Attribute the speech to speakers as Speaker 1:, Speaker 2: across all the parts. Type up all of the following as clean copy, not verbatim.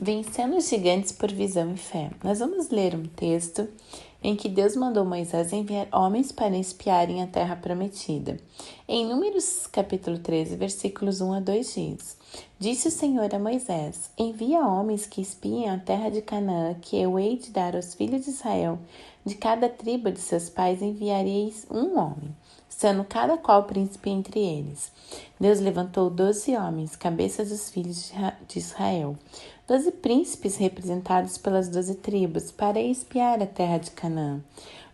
Speaker 1: Vencendo os gigantes por visão e fé. Nós vamos ler um texto em que Deus mandou Moisés enviar homens para espiarem a terra prometida. Em Números capítulo 13, versículos 1 a 2 diz: Disse o Senhor a Moisés: Envia homens que espiem a terra de Canaã, que eu hei de dar aos filhos de Israel. De cada tribo de seus pais enviareis um homem, sendo cada qual príncipe entre eles. Deus levantou 12 homens, cabeças dos filhos de Israel, 12 príncipes representados pelas 12 tribos, para espiar a terra de Canaã,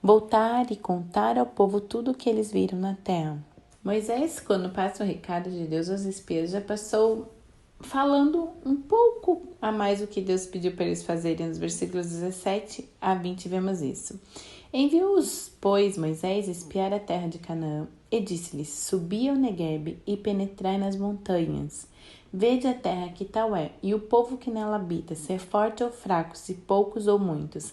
Speaker 1: voltar e contar ao povo tudo o que eles viram na terra. Moisés, quando passa o recado de Deus aos espias, já passou falando um pouco a mais do que Deus pediu para eles fazerem. Nos versículos 17 a 20 vemos isso. Enviou-os, pois, Moisés espiar a terra de Canaã, e disse-lhes: Subi ao Neguebe e penetrai nas montanhas. Vede a terra que tal é, e o povo que nela habita, se é forte ou fraco, se poucos ou muitos.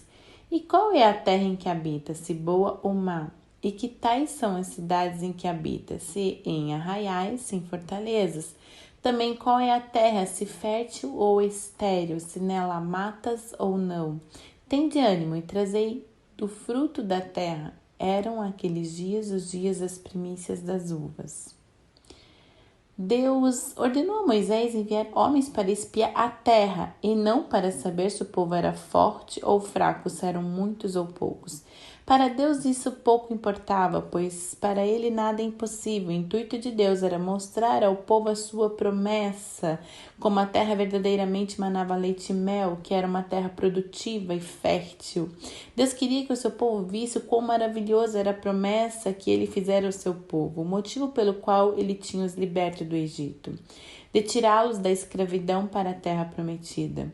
Speaker 1: E qual é a terra em que habita, se boa ou má? E que tais são as cidades em que habita, se em arraiais, se em fortalezas? Também qual é a terra, se fértil ou estéril, se nela há matas ou não? Tende ânimo e trazei do fruto da terra. Eram aqueles dias os dias das primícias das uvas. Deus ordenou a Moisés enviar homens para espiar a terra e não para saber se o povo era forte ou fraco, se eram muitos ou poucos. Para Deus isso pouco importava, pois para ele nada é impossível. O intuito de Deus era mostrar ao povo a sua promessa, como a terra verdadeiramente manava leite e mel, que era uma terra produtiva e fértil. Deus queria que o seu povo visse o quão maravilhosa era a promessa que ele fizera ao seu povo, o motivo pelo qual ele tinha os liberto do Egito, de tirá-los da escravidão para a terra prometida.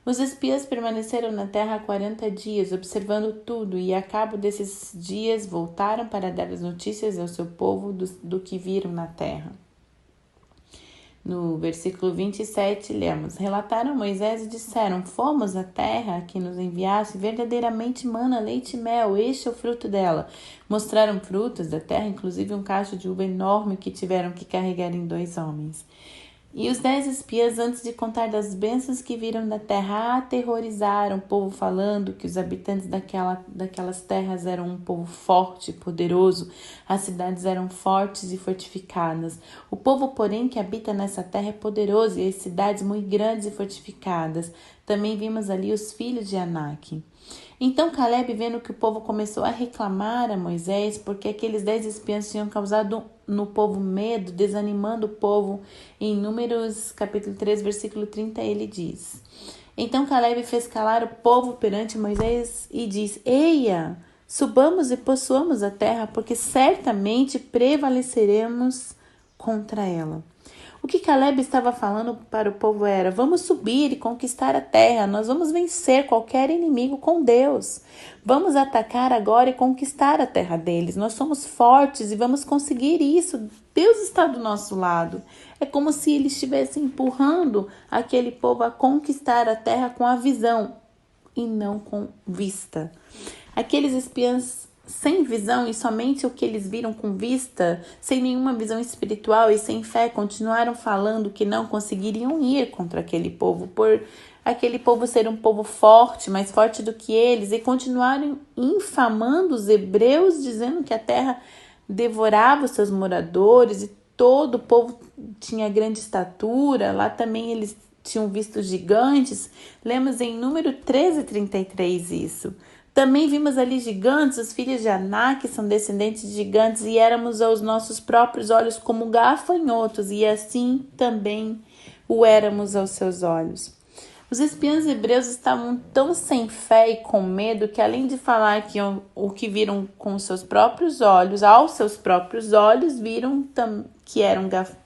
Speaker 1: Os espias permaneceram na terra 40 dias, observando tudo, e a cabo desses dias voltaram para dar as notícias ao seu povo do que viram na terra. No versículo 27, lemos: Relataram a Moisés e disseram: Fomos à terra que nos enviaste, verdadeiramente mana leite e mel, este é o fruto dela. Mostraram frutos da terra, inclusive um cacho de uva enorme que tiveram que carregar em 2 homens. E os 10 espias, antes de contar das bênçãos que viram da terra, aterrorizaram o povo, falando que os habitantes daquelas terras eram um povo forte e poderoso, as cidades eram fortes e fortificadas. O povo, porém, que habita nessa terra é poderoso, e as cidades muito grandes e fortificadas. Também vimos ali os filhos de Anak. Então Caleb, vendo que o povo começou a reclamar a Moisés, porque aqueles 10 espias tinham causado no povo medo, desanimando o povo, em Números capítulo 3, versículo 30, ele diz: Então Caleb fez calar o povo perante Moisés e diz: Eia, subamos e possuamos a terra, porque certamente prevaleceremos contra ela. O que Caleb estava falando para o povo era: vamos subir e conquistar a terra, nós vamos vencer qualquer inimigo com Deus. Vamos atacar agora e conquistar a terra deles. Nós somos fortes e vamos conseguir isso. Deus está do nosso lado. É como se ele estivesse empurrando aquele povo a conquistar a terra com a visão e não com vista. Aqueles espiãs sem visão e somente o que eles viram com vista, sem nenhuma visão espiritual e sem fé, continuaram falando que não conseguiriam ir contra aquele povo, por aquele povo ser um povo forte, mais forte do que eles, e continuaram infamando os hebreus, dizendo que a terra devorava os seus moradores e todo o povo tinha grande estatura. Lá também eles tinham visto gigantes. Lemos em Número 13:33 isso. Também vimos ali gigantes, os filhos de Anak são descendentes de gigantes, e éramos aos nossos próprios olhos como gafanhotos, e assim também o éramos aos seus olhos. Os espiãs hebreus estavam tão sem fé e com medo que, além de falar que o que viram com seus próprios olhos, aos seus próprios olhos, viram que eram gafanhotos.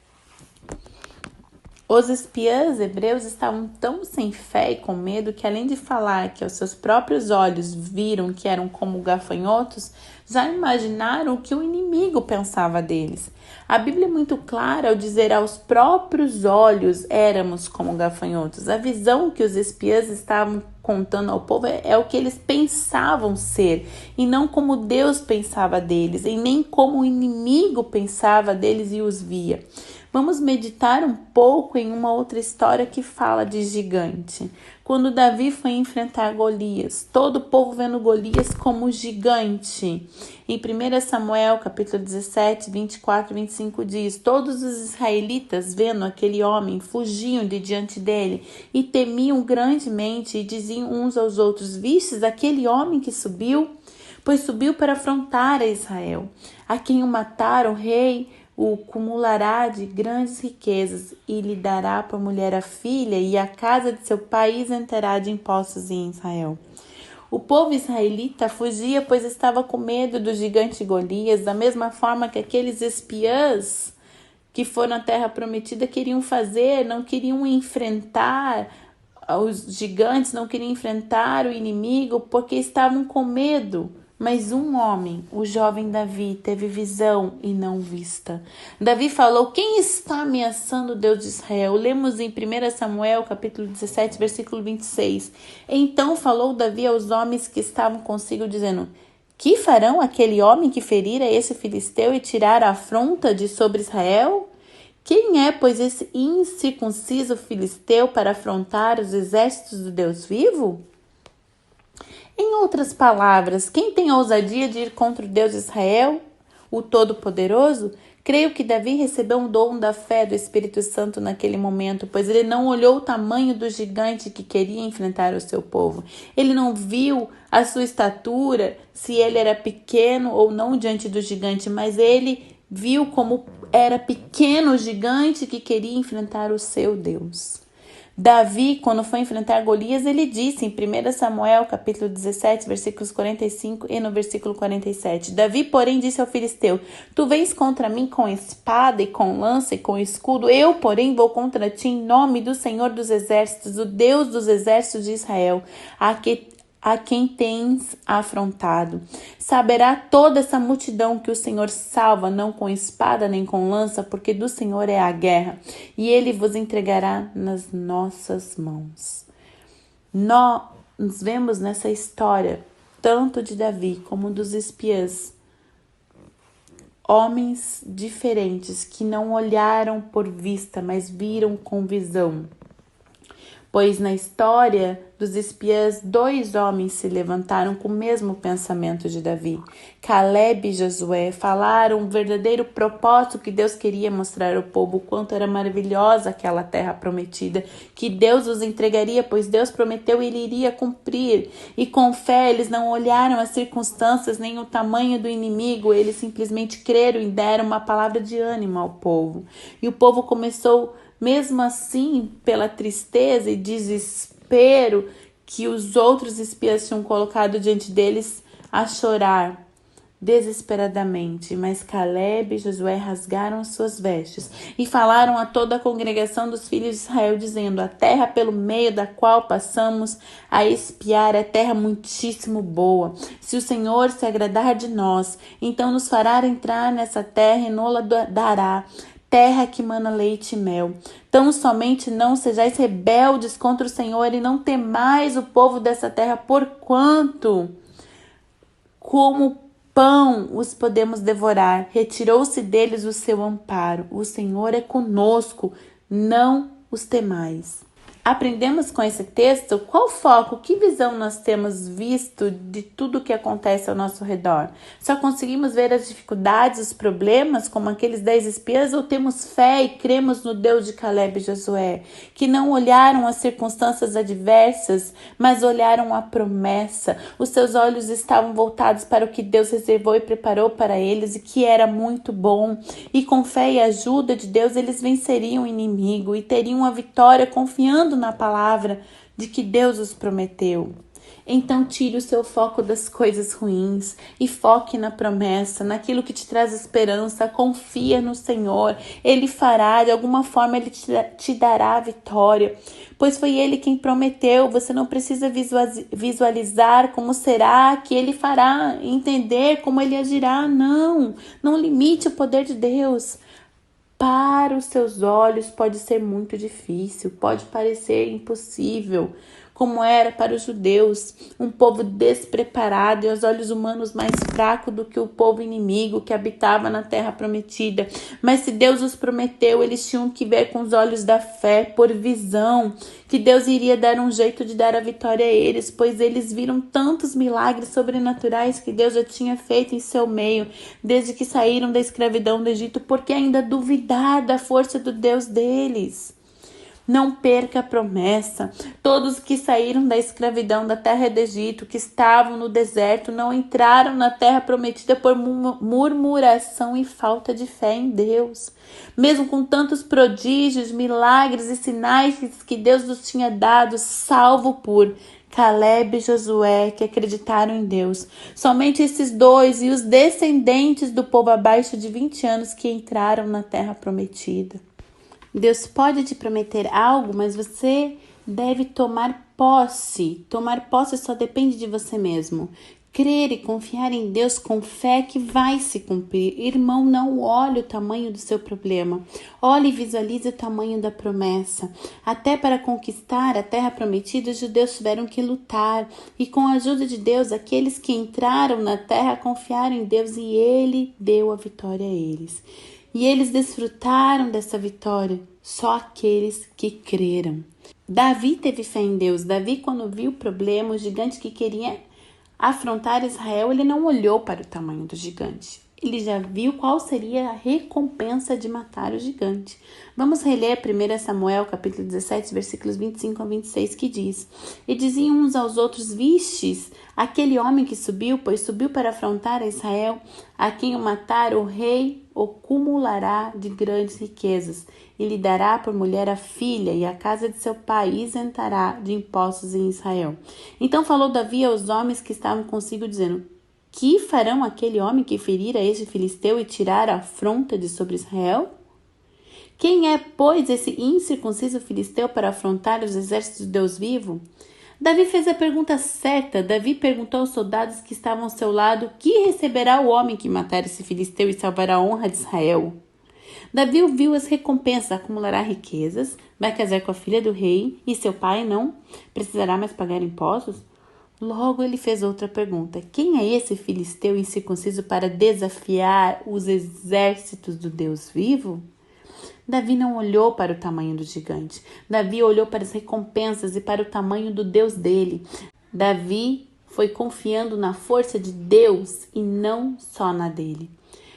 Speaker 1: Os espiãs hebreus estavam tão sem fé e com medo que, além de falar que aos seus próprios olhos viram que eram como gafanhotos, já imaginaram o que o inimigo pensava deles. A Bíblia é muito clara ao dizer: aos próprios olhos éramos como gafanhotos. A visão que os espiãs estavam contando ao povo é o que eles pensavam ser, e não como Deus pensava deles, e nem como o inimigo pensava deles e os via. Vamos meditar um pouco em uma outra história que fala de gigante. Quando Davi foi enfrentar Golias, todo o povo vendo Golias como gigante. Em 1 Samuel, capítulo 17, 24 e 25 diz: todos os israelitas, vendo aquele homem, fugiam de diante dele e temiam grandemente e diziam uns aos outros: vistes aquele homem que subiu? Pois subiu para afrontar a Israel. A quem o matar, o rei o cumulará de grandes riquezas e lhe dará por mulher a filha, e a casa de seu pai isentará de impostos em Israel. O povo israelita fugia, pois estava com medo do gigante Golias, da mesma forma que aqueles espiãs que foram à terra prometida queriam fazer, não queriam enfrentar os gigantes, não queriam enfrentar o inimigo, porque estavam com medo. Mas um homem, o jovem Davi, teve visão e não vista. Davi falou: quem está ameaçando o Deus de Israel? Lemos em 1 Samuel, capítulo 17, versículo 26. Então falou Davi aos homens que estavam consigo, dizendo: que farão aquele homem que ferira esse filisteu e tirar a afronta de sobre Israel? Quem é, pois, esse incircunciso filisteu para afrontar os exércitos do Deus vivo? Em outras palavras, quem tem a ousadia de ir contra o Deus de Israel, o Todo-Poderoso? Creio que Davi recebeu um dom da fé do Espírito Santo naquele momento, pois ele não olhou o tamanho do gigante que queria enfrentar o seu povo. Ele não viu a sua estatura, se ele era pequeno ou não diante do gigante, mas ele viu como era pequeno o gigante que queria enfrentar o seu Deus. Davi, quando foi enfrentar Golias, ele disse em 1 Samuel, capítulo 17, versículos 45 e no versículo 47. Davi, porém, disse ao filisteu: tu vens contra mim com espada e com lança e com escudo, eu, porém, vou contra ti em nome do Senhor dos exércitos, o Deus dos exércitos de Israel, a quem tens afrontado. Saberá toda essa multidão que o Senhor salva, não com espada nem com lança, porque do Senhor é a guerra, e ele vos entregará nas nossas mãos. Nós vemos nessa história, tanto de Davi como dos espiãs, homens diferentes que não olharam por vista, mas viram com visão. Pois na história dos espiãs, 2 homens se levantaram com o mesmo pensamento de Davi. Caleb e Josué falaram o verdadeiro propósito que Deus queria mostrar ao povo, o quanto era maravilhosa aquela terra prometida, que Deus os entregaria, pois Deus prometeu e ele iria cumprir. E com fé eles não olharam as circunstâncias nem o tamanho do inimigo, eles simplesmente creram e deram uma palavra de ânimo ao povo. E o povo começou, mesmo assim, pela tristeza e desespero que os outros espias tinham colocado diante deles, a chorar desesperadamente. Mas Caleb e Josué rasgaram suas vestes e falaram a toda a congregação dos filhos de Israel, dizendo: a terra pelo meio da qual passamos a espiar é terra muitíssimo boa. Se o Senhor se agradar de nós, então nos fará entrar nessa terra e nos-la dará, terra que mana leite e mel. Tão somente não sejais rebeldes contra o Senhor e não temais o povo dessa terra, porquanto como pão os podemos devorar. Retirou-se deles o seu amparo. O Senhor é conosco, não os temais. Aprendemos com esse texto qual foco, que visão nós temos visto de tudo o que acontece ao nosso redor. Só conseguimos ver as dificuldades, os problemas, como aqueles 10 espiãs, ou temos fé e cremos no Deus de Caleb e Josué, que não olharam as circunstâncias adversas, mas olharam a promessa. Os seus olhos estavam voltados para o que Deus reservou e preparou para eles e que era muito bom. E com fé e ajuda de Deus, eles venceriam o inimigo e teriam a vitória, confiando na palavra de que Deus os prometeu. Então tire o seu foco das coisas ruins e foque na promessa, naquilo que te traz esperança. Confia no Senhor, Ele fará, de alguma forma Ele te dará a vitória, pois foi Ele quem prometeu. Você não precisa visualizar como será que Ele fará, entender como Ele agirá. Não limite o poder de Deus. Para os seus olhos pode ser muito difícil, pode parecer impossível. como era para os judeus, um povo despreparado e aos olhos humanos mais fraco do que o povo inimigo que habitava na terra prometida. Mas se Deus os prometeu, eles tinham que ver com os olhos da fé, por visão, que Deus iria dar um jeito de dar a vitória a eles, pois eles viram tantos milagres sobrenaturais que Deus já tinha feito em seu meio, desde que saíram da escravidão do Egito, porque ainda duvidar da força do Deus deles. Não perca a promessa. Todos que saíram da escravidão da terra do Egito, que estavam no deserto, não entraram na terra prometida por murmuração e falta de fé em Deus. Mesmo com tantos prodígios, milagres e sinais que Deus nos tinha dado, salvo por Caleb e Josué, que acreditaram em Deus. Somente esses dois e os descendentes do povo abaixo de 20 anos que entraram na terra prometida. Deus pode te prometer algo, mas você deve tomar posse. Tomar posse só depende de você mesmo. Crer e confiar em Deus com fé que vai se cumprir. Irmão, não olhe o tamanho do seu problema. Olhe e visualize o tamanho da promessa. Até para conquistar a terra prometida, os judeus tiveram que lutar. E com a ajuda de Deus, aqueles que entraram na terra confiaram em Deus e Ele deu a vitória a eles. E eles desfrutaram dessa vitória, só aqueles que creram. Davi teve fé em Deus. Davi, quando viu o problema, o gigante que queria afrontar Israel, ele não olhou para o tamanho do gigante. Ele já viu qual seria a recompensa de matar o gigante. Vamos reler 1 Samuel, capítulo 17, versículos 25 a 26, que diz: E diziam uns aos outros: Vistes aquele homem que subiu, pois subiu para afrontar a Israel, a quem o matar o rei o cumulará de grandes riquezas, e lhe dará por mulher a filha, e a casa de seu pai isentará de impostos em Israel. Então falou Davi aos homens que estavam consigo, dizendo: Que farão aquele homem que ferir a este filisteu e tirar a afronta de sobre Israel? Quem é, pois, esse incircunciso filisteu para afrontar os exércitos do Deus vivo? Davi fez a pergunta certa. Davi perguntou aos soldados que estavam ao seu lado: Que receberá o homem que matar esse filisteu e salvará a honra de Israel? Davi ouviu as recompensas: acumulará riquezas, vai casar com a filha do rei, e seu pai não precisará mais pagar impostos? Logo ele fez outra pergunta: Quem é esse filisteu incircunciso para desafiar os exércitos do Deus vivo? Davi não olhou para o tamanho do gigante. Davi olhou para as recompensas e para o tamanho do Deus dele. Davi foi confiando na força de Deus e não só na dele.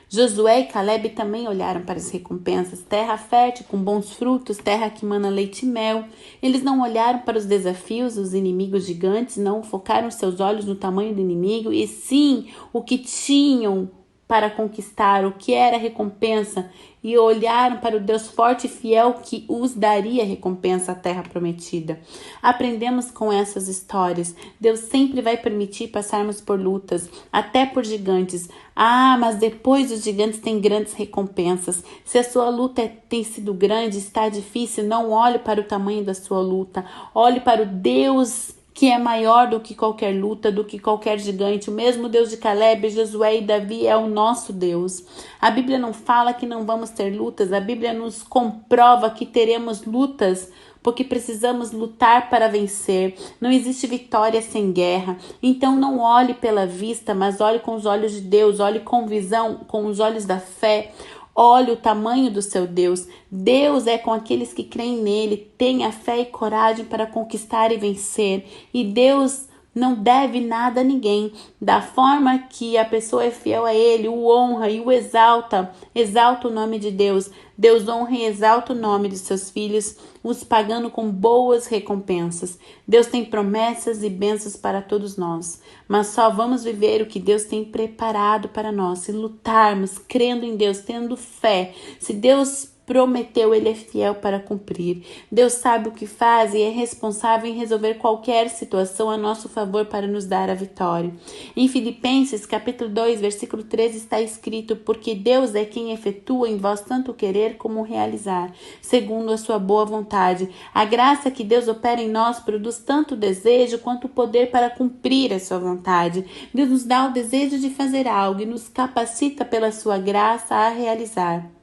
Speaker 1: Josué e Caleb também olharam para as recompensas: terra fértil, com bons frutos, terra que mana leite e mel. Eles não olharam para os desafios, os inimigos gigantes, não focaram seus olhos no tamanho do inimigo, e sim o que tinham para conquistar, o que era a recompensa, e olharam para o Deus forte e fiel que os daria recompensa à terra prometida. Aprendemos com essas histórias. Deus sempre vai permitir passarmos por lutas, até por gigantes. Mas depois dos gigantes tem grandes recompensas. Se a sua luta tem sido grande, está difícil, não olhe para o tamanho da sua luta. Olhe para o Deus que é maior do que qualquer luta, do que qualquer gigante. O mesmo Deus de Caleb, Josué e Davi é o nosso Deus. A Bíblia não fala que não vamos ter lutas, a Bíblia nos comprova que teremos lutas, porque precisamos lutar para vencer. Não existe vitória sem guerra. Então não olhe pela vista, mas olhe com os olhos de Deus, olhe com visão, com os olhos da fé. Olhe o tamanho do seu Deus. Deus é com aqueles que creem nele. Tenha fé e coragem para conquistar e vencer. E Deus não deve nada a ninguém. Da forma que a pessoa é fiel a ele, o honra e o exalta. Exalta o nome de Deus. Deus honra e exalta o nome de seus filhos, os pagando com boas recompensas. Deus tem promessas e bênçãos para todos nós, mas só vamos viver o que Deus tem preparado para nós, se lutarmos, crendo em Deus, tendo fé. Se Deus prometeu, ele é fiel para cumprir. Deus sabe o que faz e é responsável em resolver qualquer situação a nosso favor para nos dar a vitória. Em Filipenses, capítulo 2, versículo 13, está escrito: Porque Deus é quem efetua em vós tanto querer como realizar, segundo a sua boa vontade. A graça que Deus opera em nós produz tanto desejo quanto o poder para cumprir a sua vontade. Deus nos dá o desejo de fazer algo e nos capacita pela sua graça a realizar.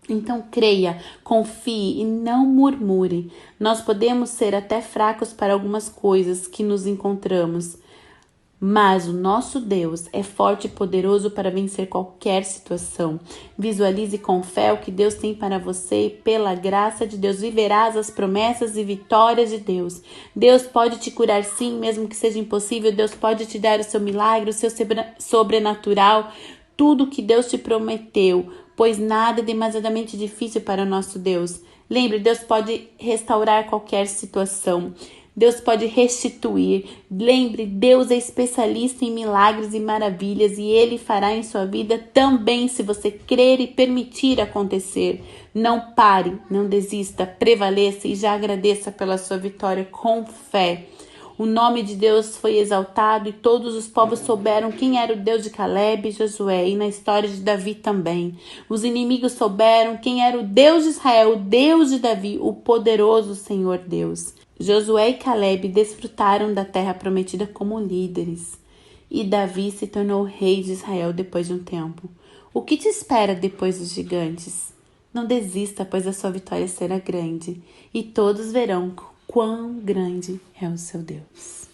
Speaker 1: Então creia, confie e não murmure. Nós podemos ser até fracos para algumas coisas que nos encontramos, mas o nosso Deus é forte e poderoso para vencer qualquer situação. Visualize com fé o que Deus tem para você e pela graça de Deus viverás as promessas e vitórias de Deus. Deus pode te curar sim, mesmo que seja impossível. Deus pode te dar o seu milagre, o seu sobrenatural, tudo que Deus te prometeu, pois nada é demasiadamente difícil para o nosso Deus. Lembre, Deus pode restaurar qualquer situação. Deus pode restituir. Lembre, Deus é especialista em milagres e maravilhas e Ele fará em sua vida também se você crer e permitir acontecer. Não pare, não desista, prevaleça e já agradeça pela sua vitória com fé. O nome de Deus foi exaltado e todos os povos souberam quem era o Deus de Caleb e Josué, e na história de Davi também. Os inimigos souberam quem era o Deus de Israel, o Deus de Davi, o poderoso Senhor Deus. Josué e Caleb desfrutaram da terra prometida como líderes, e Davi se tornou rei de Israel depois de um tempo. O que te espera depois dos gigantes? Não desista, pois a sua vitória será grande, e todos verão quão grande é o seu Deus.